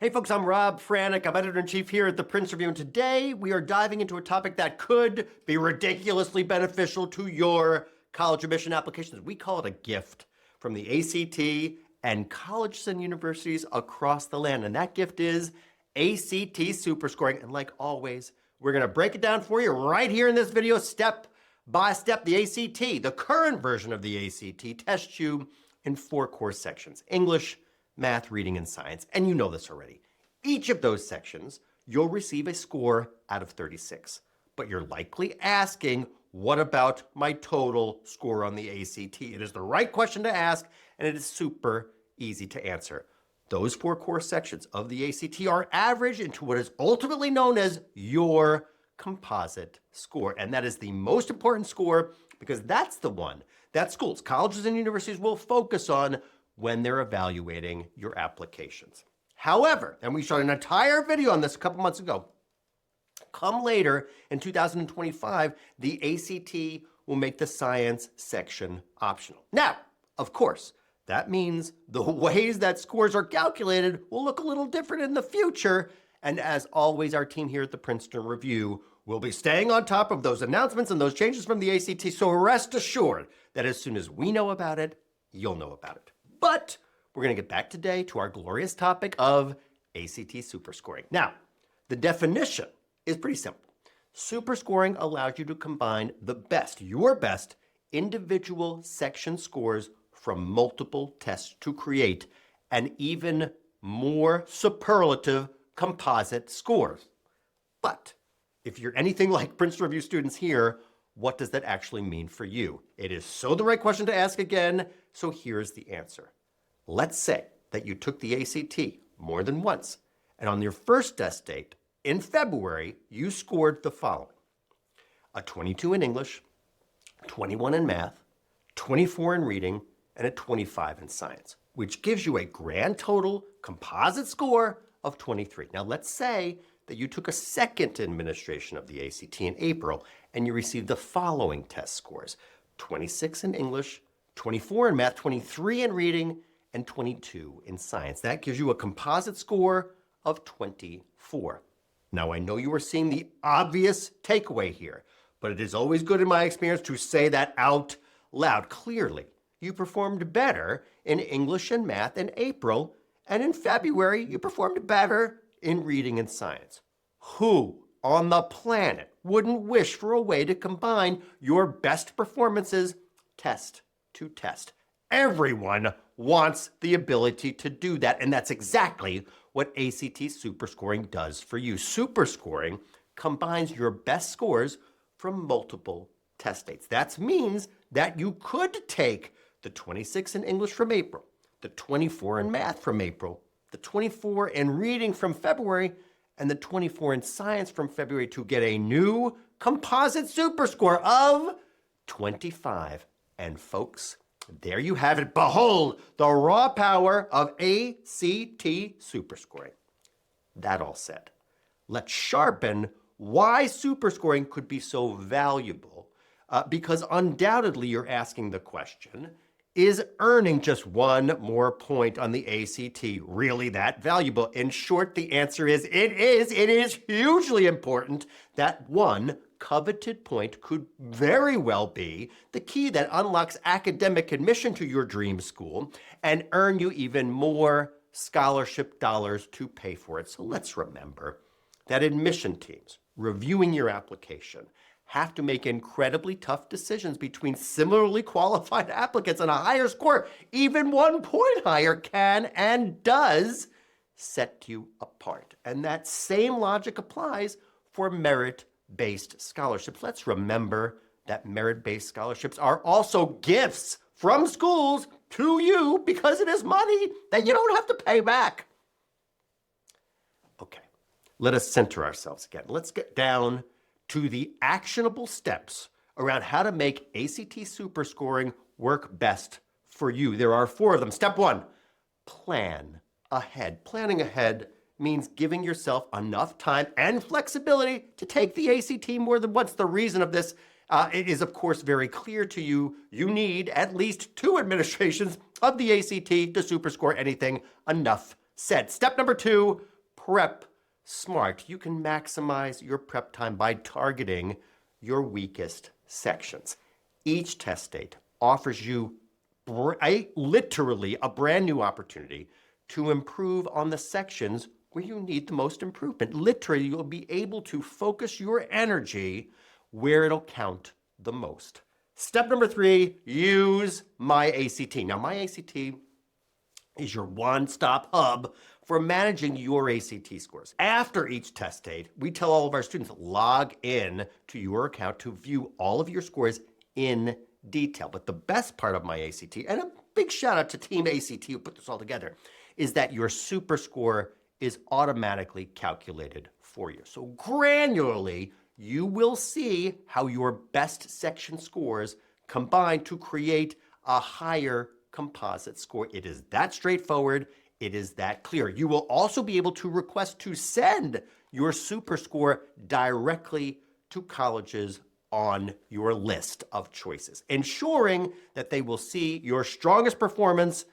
Hey folks, I'm Rob Franek. I'm editor-in-chief here at the Princeton Review, and today we are diving into a topic that could be ridiculously beneficial to your college admission applications. We call it a gift from the ACT and colleges and universities across the land, and that gift is ACT Superscoring. And like always, we're going to break it down for you right here in this video, step by step. The ACT, the current version of the ACT, tests you in 4 course sections: English, math, reading, and science. And you know this already. Each of those sections, you'll receive a score out of 36. But you're likely asking, what about my total score on the ACT? It is the right question to ask, and it is super easy to answer. Those 4 course sections of the ACT are averaged into what is ultimately known as your composite score. And that is the most important score because that's the one that schools, colleges, and universities will focus on when they're evaluating your applications. However, and we shot an entire video on this a couple months ago, come later in 2025, the ACT will make the science section optional. Now, of course, that means the ways that scores are calculated will look a little different in the future. And as always, our team here at the Princeton Review will be staying on top of those announcements and those changes from the ACT. So rest assured that as soon as we know about it, you'll know about it. But we're going to get back today to our glorious topic of ACT Superscoring. Now, the definition is pretty simple. Superscoring allows you to combine the best, your best, individual section scores from multiple tests to create an even more superlative composite score. But if you're anything like Princeton Review students here, what does that actually mean for you? It is so the right question to ask again, so here's the answer. Let's say that you took the ACT more than once, and on your first test date in February, you scored the following: a 22 in English, 21 in math, 24 in reading, and a 25 in science, which gives you a grand total composite score of 23. Now let's say that you took a second administration of the ACT in April and you received the following test scores: 26 in English, 24 in math, 23 in reading, and 22 in science. That gives you a composite score of 24. Now I know you are seeing the obvious takeaway here, but it is always good in my experience to say that out loud. Clearly, you performed better in English and math in April, and in February, you performed better in reading and science. Who on the planet wouldn't wish for a way to combine your best performances test to test? Everyone wants the ability to do that, and that's exactly what ACT Superscoring does for you. Superscoring combines your best scores from multiple test dates. That means that you could take the 26 in English from April, the 24 in math from April, the 24 in reading from February, and the 24 in science from February to get a new composite superscore of 25. And folks, there you have it. Behold the raw power of ACT Superscoring. That all said, let's sharpen why superscoring could be so valuable, because undoubtedly you're asking the question, is earning just 1 more point on the ACT really that valuable? In short, the answer is it is. It is hugely important. That 1 coveted point could very well be the key that unlocks academic admission to your dream school and earn you even more scholarship dollars to pay for it. So let's remember that admission teams reviewing your application have to make incredibly tough decisions between similarly qualified applicants, and a higher score, even 1 point higher, can and does set you apart. And that same logic applies for merit-based scholarships. Let's remember that merit-based scholarships are also gifts from schools to you because it is money that you don't have to pay back. Okay, let us center ourselves again. Let's get down to the actionable steps around how to make ACT Superscoring work best for you. There are 4 of them. Step 1, plan ahead. Planning ahead means giving yourself enough time and flexibility to take the ACT more than once. The reason of this it is, of course, very clear to you. You need at least 2 administrations of the ACT to superscore anything. Enough said. Step number 2, prep smart. You can maximize your prep time by targeting your weakest sections. Each test date offers you literally a brand new opportunity to improve on the sections where you need the most improvement. Literally, you'll be able to focus your energy where it'll count the most. Step number 3, use My ACT. Now, My ACT is your one-stop hub for managing your ACT scores. After each test date, we tell all of our students, log in to your account to view all of your scores in detail. But the best part of My ACT, and a big shout out to Team ACT who put this all together, is that your super score is automatically calculated for you. So granularly, you will see how your best section scores combine to create a higher composite score. It is that straightforward. It is that clear. You will also be able to request to send your super score directly to colleges on your list of choices, ensuring that they will see your strongest performance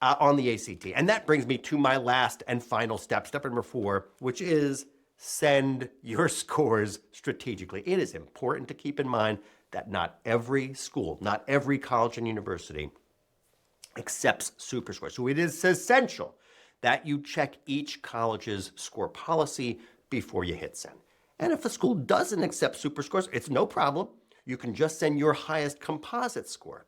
on the ACT. And that brings me to my last and final step, step number 4, which is send your scores strategically. It is important to keep in mind that not every school, not every college and university accepts SuperScore. So it is essential that you check each college's score policy before you hit send. And if a school doesn't accept SuperScores, it's no problem. You can just send your highest composite score.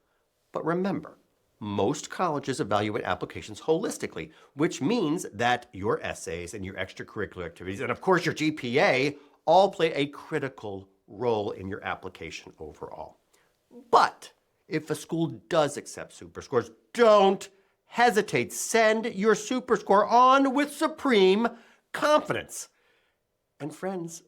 But remember, most colleges evaluate applications holistically, which means that your essays and your extracurricular activities, and of course your GPA, all play a critical role in your application overall. But if a school does accept SuperScores, don't hesitate. Send your SuperScore on with supreme confidence. And friends,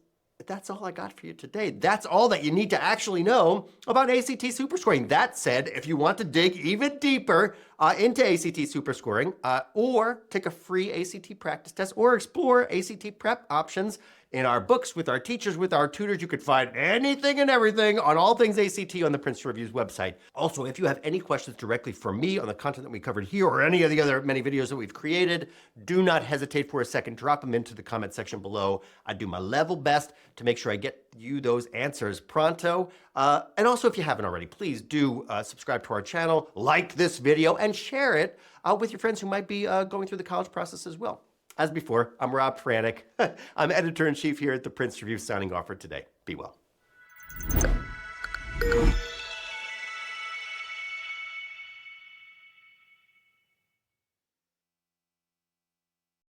that's all I got for you today. That's all that you need to actually know about ACT Superscoring. That said, if you want to dig even deeper into ACT Superscoring, or take a free ACT practice test, or explore ACT prep options in our books with our teachers, with our tutors, you could find anything and everything on all things ACT on the Princeton Review's website. Also, if you have any questions directly from me on the content that we covered here or any of the other many videos that we've created, do not hesitate for a second. Drop them into the comment section below. I do my level best to make sure I get you those answers pronto. And also, if you haven't already, please do subscribe to our channel, like this video, and share it with your friends who might be going through the college process as well. As before, I'm Rob Franek. I'm editor-in-chief here at the Princeton Review, signing off for today. Be well.